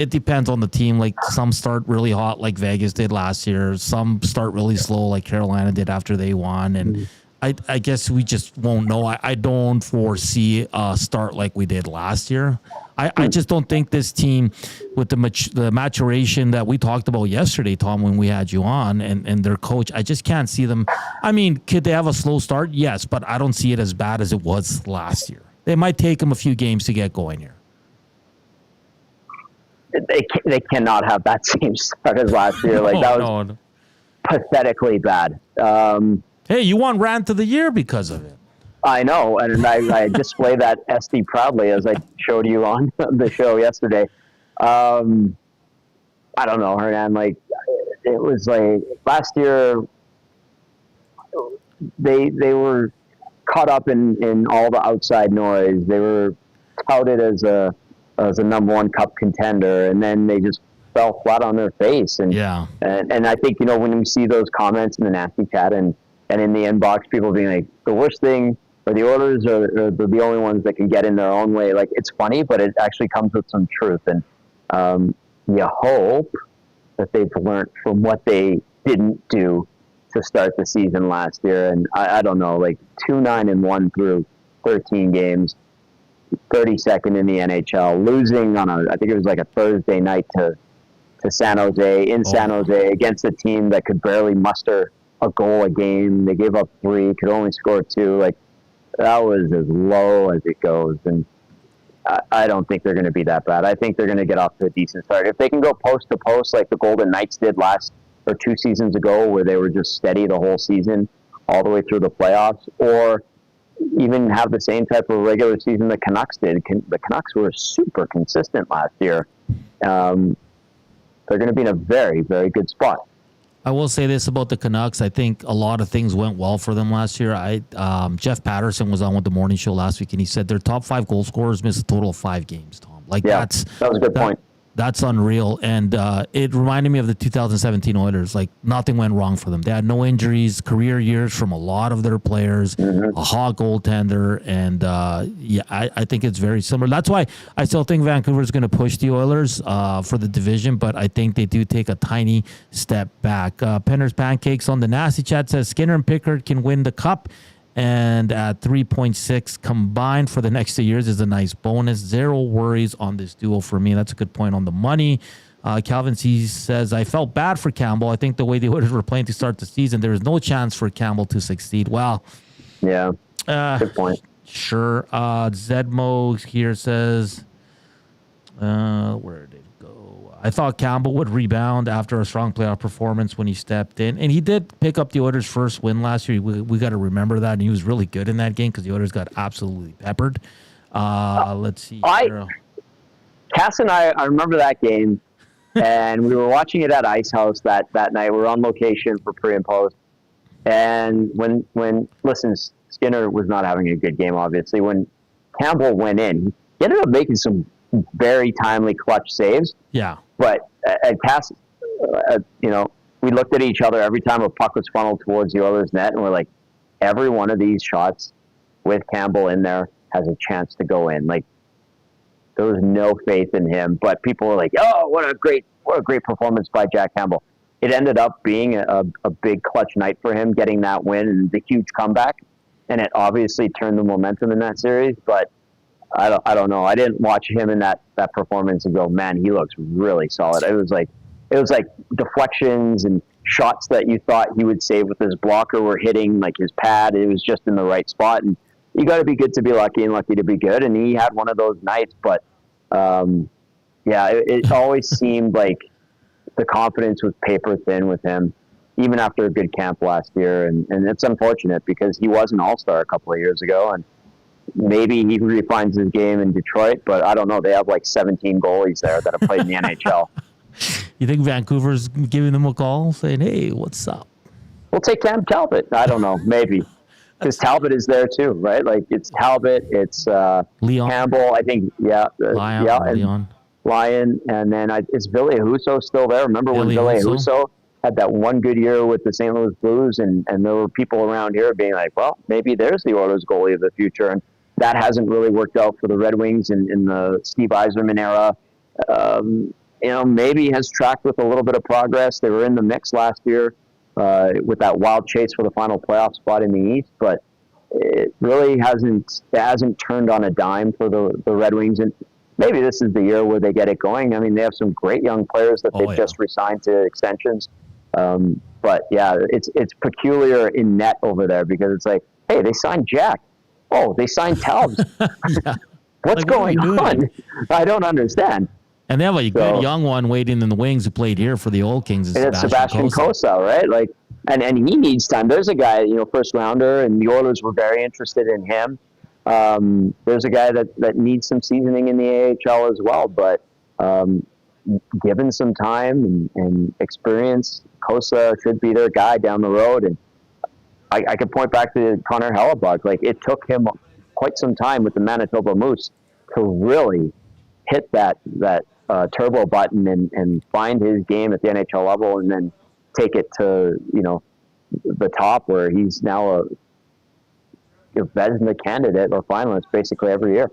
depends on the team. Like some start really hot, like Vegas did last year. Some start really slow, like Carolina did after they won. And I guess we just won't know. I don't foresee a start like we did last year. I just don't think this team, with the maturation that we talked about yesterday, Tom, when we had you on, and their coach, I just can't see them. I mean, could they have a slow start? Yes, but I don't see it as bad as it was last year. It might take them a few games to get going here. They cannot have that same start as last year. Like that was pathetically bad. Hey, you won Rant of the Year because of it. I know, and I display that SD proudly as I showed you on the show yesterday. I don't know, Hernan. Like it was like last year, they were caught up in all the outside noise. They were touted as a number one cup contender, and then they just fell flat on their face. And I think when you see those comments in the nasty chat and in the inbox, people being like, the worst thing. Or the Oilers are the only ones that can get in their own way. Like, it's funny, but it actually comes with some truth. And you hope that they've learned from what they didn't do to start the season last year. And I don't know, like 2-9-1 through 13 games, 32nd in the NHL, losing on I think it was like a Thursday night to San Jose, San Jose, against a team that could barely muster a goal a game. They gave up 3, could only score 2. Like, that was as low as it goes, and I don't think they're going to be that bad. I think they're going to get off to a decent start. If they can go post to post like the Golden Knights did 2 seasons ago, where they were just steady the whole season, all the way through the playoffs, or even have the same type of regular season the Canucks did. The Canucks were super consistent last year. They're going to be in a very, very good spot. I will say this about the Canucks. I think a lot of things went well for them last year. Jeff Patterson was on with the morning show last week, and he said their top 5 goal scorers missed a total of 5 games, Tom. That was a good point. That's unreal. And it reminded me of the 2017 Oilers. Like, nothing went wrong for them. They had no injuries, career years from a lot of their players, a hot goaltender. And, I think it's very similar. That's why I still think Vancouver's going to push the Oilers for the division, but I think they do take a tiny step back. Penner's Pancakes on the Nasty Chat says Skinner and Pickard can win the Cup. And at 3.6 combined for the next 2 years is a nice bonus. 0 worries on this duo for me. That's a good point on the money. Calvin C says, I felt bad for Campbell. I think the way the Oilers were playing to start the season, there was no chance for Campbell to succeed. Well, yeah, good point. Sure. Zedmo here says, where did it go? I thought Campbell would rebound after a strong playoff performance when he stepped in. And he did pick up the Oilers' first win last year. We got to remember that. And he was really good in that game because the Oilers got absolutely peppered. Let's see. Cass and I remember that game. And we were watching it at Ice House that night. We were on location for pre and post. And listen, Skinner was not having a good game, obviously. When Campbell went in, he ended up making some very timely clutch saves. Yeah. But at Cass, we looked at each other every time a puck was funneled towards the Oilers' net, and we're like, every one of these shots with Campbell in there has a chance to go in. Like, there was no faith in him, but people were like, "Oh, what a great performance by Jack Campbell." It ended up being a big clutch night for him, getting that win and the huge comeback, and it obviously turned the momentum in that series. But I don't know. I didn't watch him in that performance and go, man, he looks really solid. It was like deflections and shots that you thought he would save with his blocker were hitting like his pad. It was just in the right spot. And you got to be good to be lucky and lucky to be good. And he had one of those nights. But it always seemed like the confidence was paper thin with him, even after a good camp last year. And it's unfortunate because he was an all-star a couple of years ago. And maybe he refines his game in Detroit, but I don't know. They have like 17 goalies there that have played in the NHL. You think Vancouver's giving them a call saying, hey, what's up? We'll take Cam Talbot. I don't know, maybe. Because Talbot is there too, right? Like, it's Talbot, it's Leon. Campbell, I think, Leon. Lyon, and then is Ville Husso still there? Remember when Ville Husso had that one good year with the St. Louis Blues, and there were people around here being like, well, maybe there's the Oilers goalie of the future, and that hasn't really worked out for the Red Wings in the Steve Yzerman era. Maybe has tracked with a little bit of progress. They were in the mix last year with that wild chase for the final playoff spot in the East, but it really hasn't turned on a dime for the Red Wings, and maybe this is the year where they get it going. I mean, they have some great young players that they've just re-signed to extensions. But yeah, it's peculiar in net over there because it's like, hey, they signed Jack. Oh, they signed Talbot. What's going on? I don't understand. And they have a good young one waiting in the wings who played here for the old Kings. It's Sebastian Cossa, right? Like, and he needs time. There's a guy, first rounder, and the Oilers were very interested in him. There's a guy that needs some seasoning in the AHL as well, but given some time and experience, Cossa should be their guy down the road. And I could point back to Connor Hellebuyck. Like, it took him quite some time with the Manitoba Moose to really hit that turbo button and find his game at the NHL level, and then take it to the top where he's now a Vezina candidate or finalist basically every year.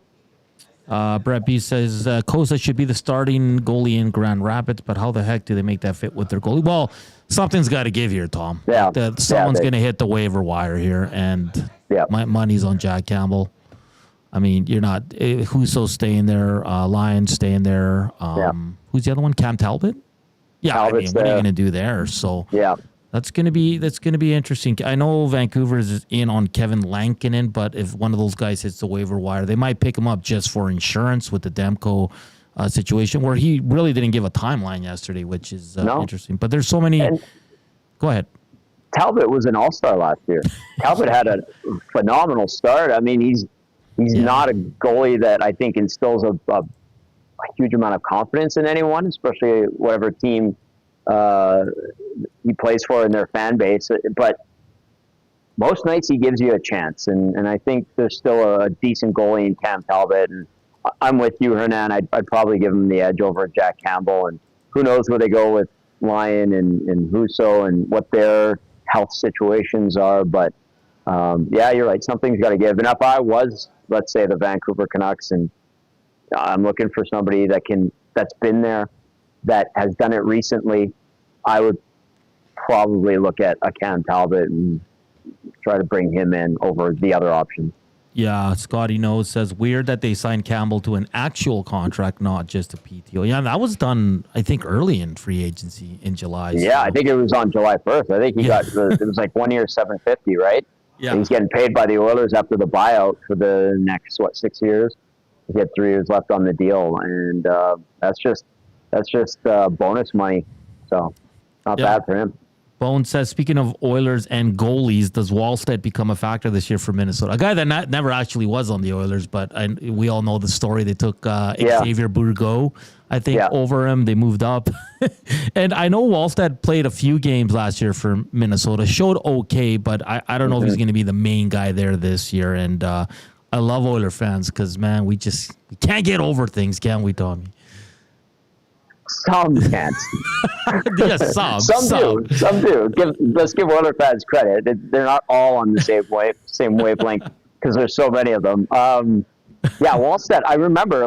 Brett B says Cossa should be the starting goalie in Grand Rapids, but how the heck do they make that fit with their goalie? Well, something's got to give here, Tom. Yeah, someone's going to hit the waiver wire here, and my money's on Jack Campbell. I mean, you're not Husso's staying there, Lyon's staying there. Who's the other one? Cam Talbot. Yeah, Talbot's what are you going to do there? So that's going to be interesting. I know Vancouver is in on Kevin Lankinen, but if one of those guys hits the waiver wire, they might pick him up just for insurance with the Demko situation, where he really didn't give a timeline yesterday, which is interesting. But there's so many. Go ahead. Talbot was an all-star last year. Talbot had a phenomenal start. I mean, he's not a goalie that I think instills a huge amount of confidence in anyone, especially whatever team he plays for in their fan base. But most nights he gives you a chance, and I think there's still a decent goalie in Cam Talbot. And I'm with you, Hernan. I'd probably give him the edge over Jack Campbell. And who knows where they go with Lyon and Husso and what their health situations are. But you're right. Something's got to give. And if I was, let's say, the Vancouver Canucks, and I'm looking for somebody that's been there, that has done it recently, I would probably look at a Cam Talbot and try to bring him in over the other options. Yeah, Scotty Knows says, weird that they signed Campbell to an actual contract, not just a PTO. Yeah, that was done, I think, early in free agency in July. Yeah, I think it was on July 1st. I think he got, it was like 1 year, $750, right? Yeah. He's getting paid by the Oilers after the buyout for the next, 6 years? He had 3 years left on the deal, and that's just bonus money. So not bad for him. Bone says, speaking of Oilers and goalies, does Wallstedt become a factor this year for Minnesota? A guy that never actually was on the Oilers, but we all know the story. They took Xavier Bourgault, I think, over him. They moved up. And I know Wallstedt played a few games last year for Minnesota, showed okay, but I don't know if he's going to be the main guy there this year. And I love Oiler fans because, man, we can't get over things, can we, Tommy? Some can't. Yes, some do. Some do. Let's give Oiler fans credit. They're not all on the same wavelength because there's so many of them. Wallstedt. I remember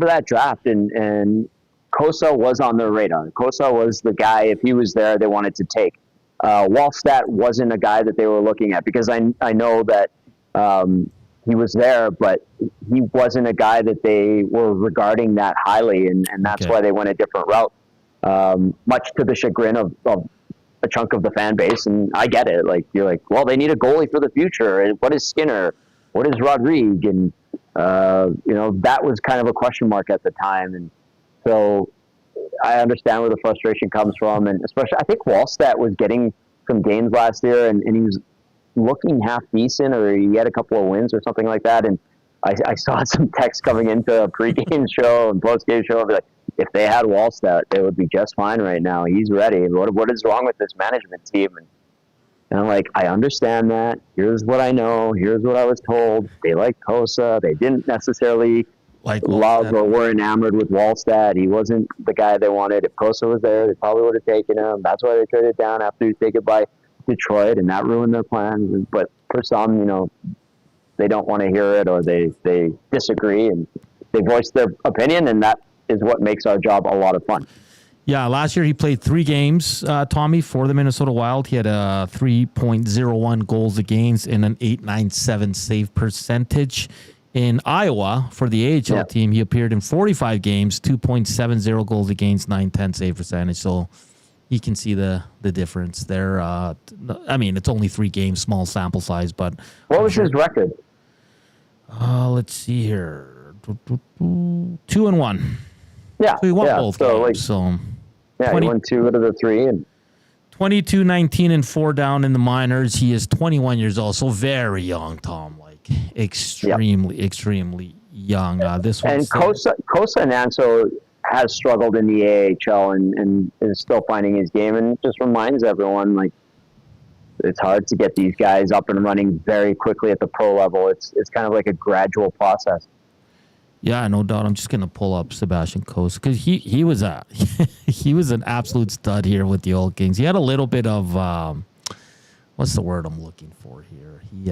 that draft, and Cossa was on their radar. Cossa was the guy, if he was there, they wanted to take. Wallstedt wasn't a guy that they were looking at because I know that he was there, but he wasn't a guy that they were regarding that highly, and that's why they went a different route, much to the chagrin of a chunk of the fan base. And I get it. Like, you're like, well, they need a goalie for the future. What is Skinner? What is Rodrigue? And, that was kind of a question mark at the time. And so I understand where the frustration comes from. And especially, I think Wallstedt was getting some games last year, and he was looking half decent, or he had a couple of wins or something like that. And I saw some text coming into a pregame show and postgame show. I'd be like, if they had Wallstedt, they would be just fine right now. He's ready. What is wrong with this management team? And I'm like, I understand that. Here's what I know. Here's what I was told. They liked Kosa. They didn't necessarily love or were enamored with Wallstedt. He wasn't the guy they wanted. If Kosa was there, they probably would have taken him. That's why they traded down after he was taken by Detroit, and that ruined their plans. But for some, they don't want to hear it, or they disagree, and they voice their opinion, and that is what makes our job a lot of fun. Yeah, last year he played 3 games, Tommy, for the Minnesota Wild. He had a 3.01 goals against and an .897 save percentage. In Iowa, for the AHL team, he appeared in 45 games, 2.70 goals against, .910 save percentage. So you can see the difference there. It's only 3 games, small sample size. But what was his record? Let's see here. 2-1. Yeah. So he won both games. He won 2 out of the 3. And 22, 19, and 4 down in the minors. He is 21 years old, so very young, Tom. Like extremely young. This one. And Kosa Nanso has struggled in the AHL and is still finding his game, and just reminds everyone, like, it's hard to get these guys up and running very quickly at the pro level. It's kind of like a gradual process. Yeah, no doubt. I'm just gonna pull up Sebastian Kosa because he was he was an absolute stud here with the Old Kings. He had a little bit of what's the word I'm looking for here? He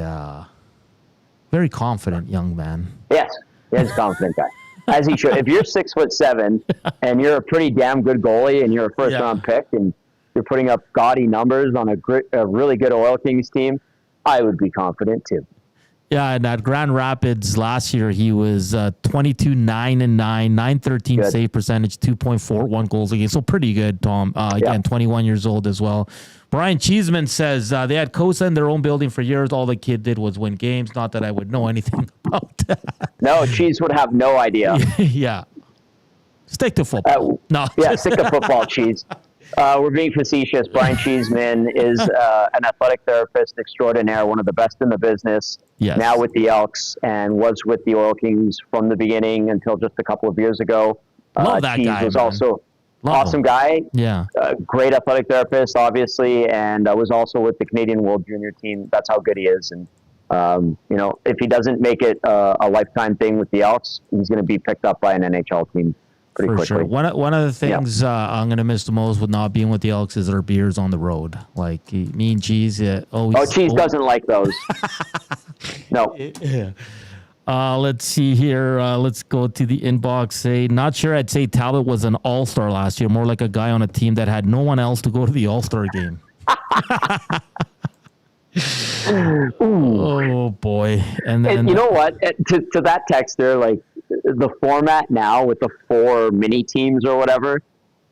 very confident young man. Yes, he's a confident guy, as he should. If you're 6'7" and you're a pretty damn good goalie and you're a first round pick and you're putting up gaudy numbers on a really good Oil Kings team, I would be confident too. Yeah, and at Grand Rapids last year, he was 22, 9-9, .913 save percentage, 2.41 goals against. So pretty good, Tom. Again, 21 years old as well. Brian Cheeseman says they had Kosa in their own building for years. All the kid did was win games. Not that I would know anything about that. No, Cheese would have no idea. Yeah. Stick to football. Stick to football, Cheese. We're being facetious. Brian Cheeseman is an athletic therapist extraordinaire, one of the best in the business. Yes. Now with the Elks, and was with the Oil Kings from the beginning until just a couple of years ago. Love that Cheese guy. was man. Also Love awesome him. guy. Yeah. Great athletic therapist, obviously, and was also with the Canadian World Junior team. That's how good he is. And if he doesn't make it a lifetime thing with the Elks, he's going to be picked up by an NHL team pretty quickly. Sure. One of the things I'm going to miss the most with not being with the Elks is our beers on the road. Like me and Cheese always. Cheese doesn't like those. No. Yeah. Let's see here. Let's go to the inbox. Not sure I'd say Talbot was an all-star last year. More like a guy on a team that had no one else to go to the all-star game. Oh, boy. And you know what? To that texter, like, the format now with the 4 mini teams or whatever,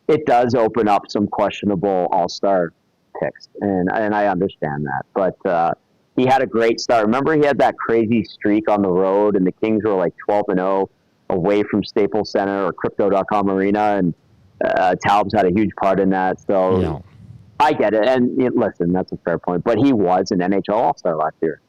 it does open up some questionable all-star picks, and I understand that. But he had a great start. Remember, he had that crazy streak on the road, and the Kings were like 12-0 away from Staples Center or Crypto.com Arena, and Talb's had a huge part in that. So I get it. And listen, that's a fair point. But he was an NHL All-Star last year.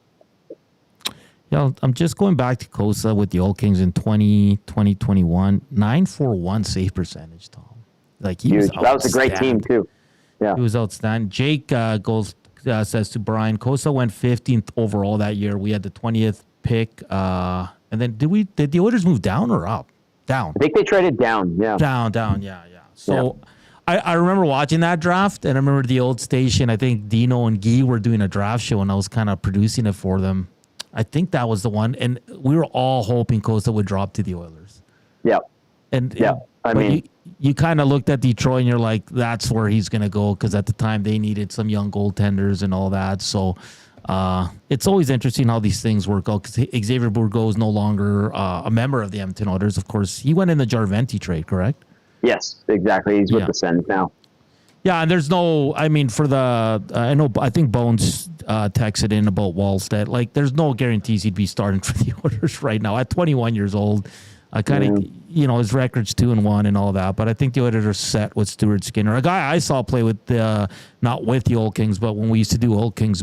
Yeah, I'm just going back to Kosa with the Old Kings in 2021. 941 save percentage, Tom. Like he was that was a great team too. Yeah, he was outstanding. Jake says to Brian, Kosa went 15th overall that year. We had the 20th pick. And then did the Oilers move down or up? Down. I think they traded down. Yeah. Down. Yeah. So I remember watching that draft, and I remember the old station. I think Dino and Guy were doing a draft show, and I was kind of producing it for them. I think that was the one, and we were all hoping Kosa would drop to the Oilers. Yeah. I mean, you kind of looked at Detroit, and you're like, that's where he's going to go, because at the time they needed some young goaltenders and all that. So it's always interesting how these things work out, because Xavier Bourgault is no longer a member of the Edmonton Oilers. Of course, he went in the Jarventi trade, correct? Yes, exactly. He's with the Sens now. Yeah, and there's I think Bones texted in about Wallstedt. Like, there's no guarantees he'd be starting for the Oilers right now. At 21 years old, I kind of, his record's 2-1 and all that, but I think the Oilers are set with Stuart Skinner, a guy I saw play with not with the Old Kings, but when we used to do Old Kings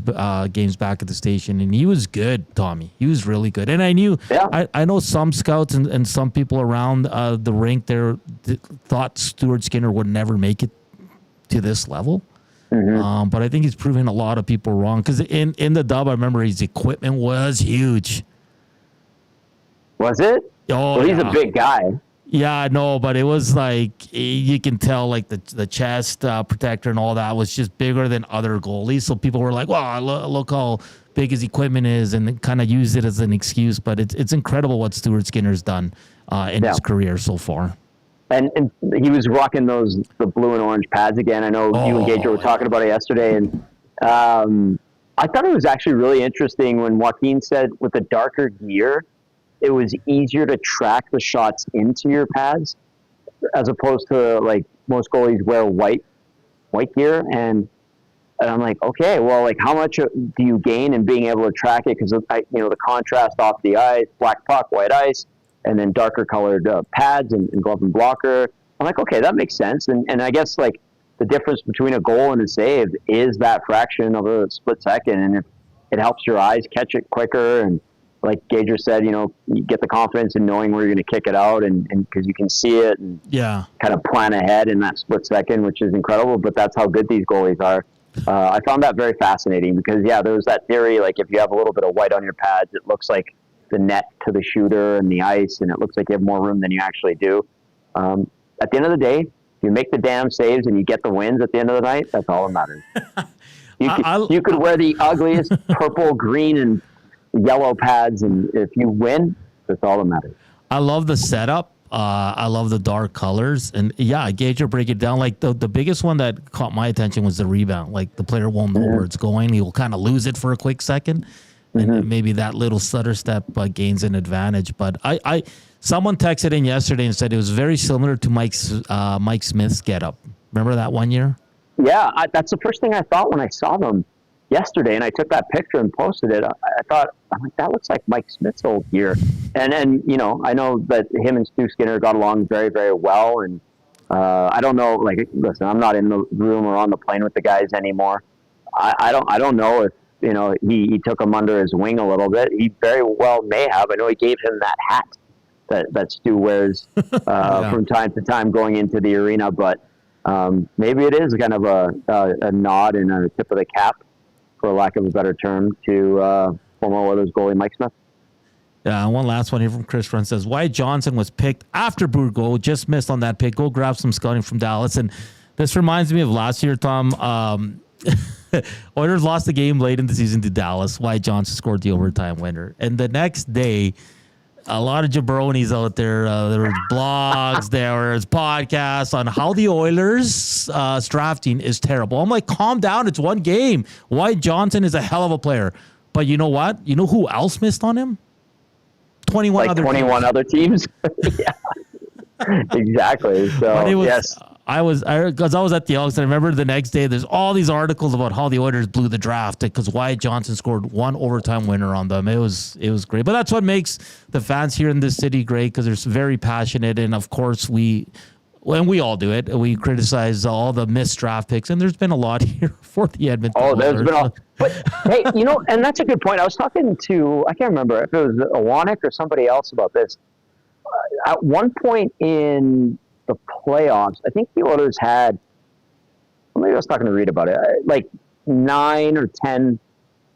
games back at the station, and he was good, Tommy. He was really good, and I knew, I know some scouts and some people around the rink there thought Stuart Skinner would never make it to this level. But I think he's proving a lot of people wrong, because in the dub, I remember his equipment was huge. Was it? Oh, well, he's a big guy. Yeah, no, but it was like, you can tell like the chest protector and all that was just bigger than other goalies. So people were like, wow, look how big his equipment is, and kind of used it as an excuse. But it's incredible what Stuart Skinner's done in his career so far. And he was rocking the blue and orange pads again. I know you and Gager were talking about it yesterday. And I thought it was actually really interesting when Joaquin said with the darker gear, it was easier to track the shots into your pads as opposed to like most goalies wear white gear. And I'm like, okay, well, like how much do you gain in being able to track it? Because, the contrast off the ice, black puck, white ice, and then darker colored pads and glove and blocker. I'm like, okay, that makes sense. And I guess like the difference between a goal and a save is that fraction of a split second. And if it helps your eyes catch it quicker, and like Gager said, you get the confidence in knowing where you're going to kick it out, and because you can see it and kind of plan ahead in that split second, which is incredible. But that's how good these goalies are. I found that very fascinating because, there was that theory, like if you have a little bit of white on your pads, it looks like the net to the shooter and the ice, and it looks like you have more room than you actually do. At the end of the day, if you make the damn saves and you get the wins at the end of the night, that's all that matters. You could wear the ugliest purple, green, and yellow pads, and if you win, that's all that matters. I love the setup. I love the dark colors, and Gager break it down. Like the biggest one that caught my attention was the rebound. Like the player won't know where it's going; he'll kind of lose it for a quick second, and maybe that little stutter step gains an advantage. But someone texted in yesterday and said it was very similar to Mike Smith's getup. Remember that one year? Yeah, that's the first thing I thought when I saw them yesterday, and I took that picture and posted it. I thought, I'm like, that looks like Mike Smith's old gear. And I know that him and Stu Skinner got along very, very well. And I don't know, like, listen, I'm not in the room or on the plane with the guys anymore. I don't know if, he took him under his wing a little bit. He very well may have. I know he gave him that hat that Stu wears from time to time going into the arena. But maybe it is kind of a nod and a tip of the cap, for lack of a better term, to former Oilers goalie Mike Smith. Yeah, one last one here from Chris Run says, Wyatt Johnston was picked after Bourgault, just missed on that pick. Go grab some scouting from Dallas. And this reminds me of last year, Tom. Oilers lost the game late in the season to Dallas. Wyatt Johnston scored the overtime winner. And the next day, a lot of jabronis out there. There were blogs, there was podcasts on how the Oilers' drafting is terrible. I'm like, calm down. It's one game. Wyatt Johnston is a hell of a player. But you know what? You know who else missed on him? 21 other teams. Yeah, exactly. So, yes. I was at the Elks, and I remember the next day there's all these articles about how the Oilers blew the draft because Wyatt Johnston scored one overtime winner on them. It was great. But that's what makes the fans here in this city great, because they're very passionate, and of course we all do it. We criticize all the missed draft picks, and there's been a lot here for the Edmonton Oilers. There's been a but hey, and that's a good point. I was talking to, I can't remember if it was Awanik or somebody else about this. At one point in the playoffs, I think the Oilers had, maybe I was talking to Reed about it, like 9 or 10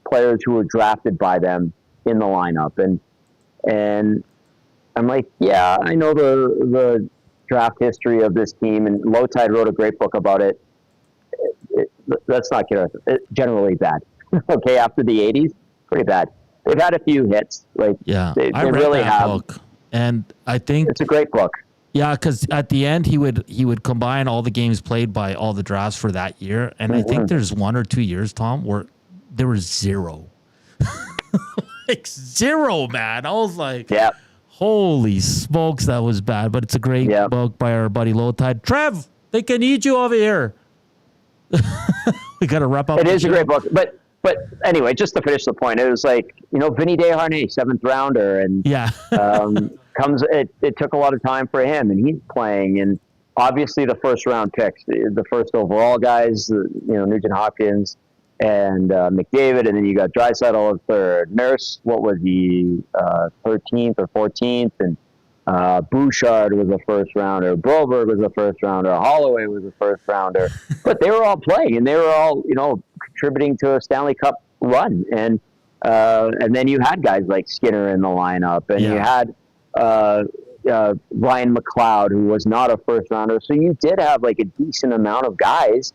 players who were drafted by them in the lineup. And I'm like, yeah, I know the draft history of this team, and Low Tide wrote a great book about it. Let's not get it. Generally bad. Okay, after the 80s, pretty bad. They've had a few hits. Like, yeah, they read really that have. Book, and I think it's a great book. Yeah, because at the end he would combine all the games played by all the drafts for that year, and I think there's 1 or 2 years, Tom, where there was 0, like 0, man. I was like, yeah. Holy smokes, that was bad. But it's a great book by our buddy Low Tide. Trev, they can eat you over here. We got to wrap up. It is a great book, but but anyway, just to finish the point, it was like, Vinny Desharnais, 7th rounder, and Yeah. it took a lot of time for him, and he's playing, and obviously the first round picks, the first overall guys, Nugent Hopkins and McDavid, and then you got Draisaitl at 3rd. Nurse, what was he, 13th or 14th, and Bouchard was a first rounder. Broberg was a first rounder. Holloway was a first rounder. But they were all playing, and they were all, contributing to a Stanley Cup run. And then you had guys like Skinner in the lineup, and you had Ryan McLeod, who was not a first rounder. So you did have like a decent amount of guys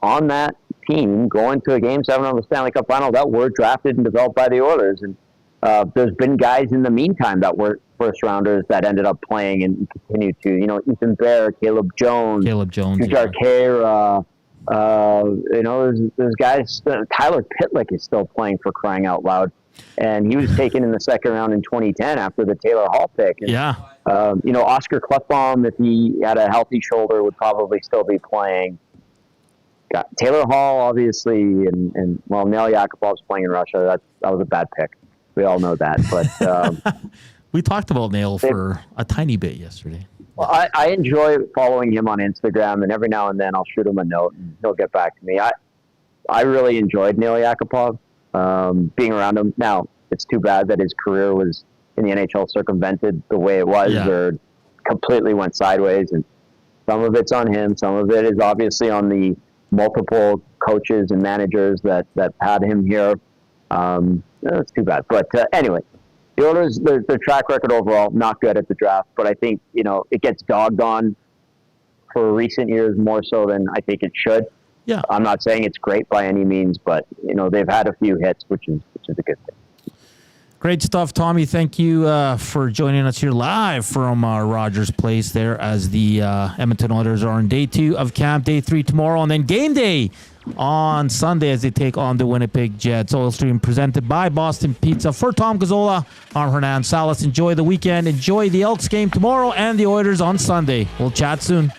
on that team going to a Game 7 of the Stanley Cup Final that were drafted and developed by the Oilers. And there's been guys in the meantime that were first rounders that ended up playing and continue to, Ethan Bear, Caleb Jones, Tujar Khaira, there's guys, Tyler Pitlick is still playing, for crying out loud. And he was taken in the 2nd round in 2010 after the Taylor Hall pick. And, Oscar Klefbom, if he had a healthy shoulder, would probably still be playing. Got Taylor Hall, obviously, and Nail Yakupov's playing in Russia. That was a bad pick. We all know that. But we talked about Nail for a tiny bit yesterday. Well, I enjoy following him on Instagram, and every now and then I'll shoot him a note, and he'll get back to me. I really enjoyed Nail Yakupov. Being around him. Now, it's too bad that his career was in the NHL circumvented the way it was, or completely went sideways. And some of it's on him. Some of it is obviously on the multiple coaches and managers that had him here. It's too bad. But anyway, the Oilers, their track record overall, not good at the draft. But I think, it gets dogged on for recent years more so than I think it should. Yeah, I'm not saying it's great by any means, but they've had a few hits, which is a good thing. Great stuff, Tommy. Thank you for joining us here live from Rogers Place there, as the Edmonton Oilers are on day 2 of camp, day 3 tomorrow, and then game day on Sunday as they take on the Winnipeg Jets. Oil Stream presented by Boston Pizza. For Tom Gazzola, I'm Hernan Salas. Enjoy the weekend. Enjoy the Elks game tomorrow and the Oilers on Sunday. We'll chat soon.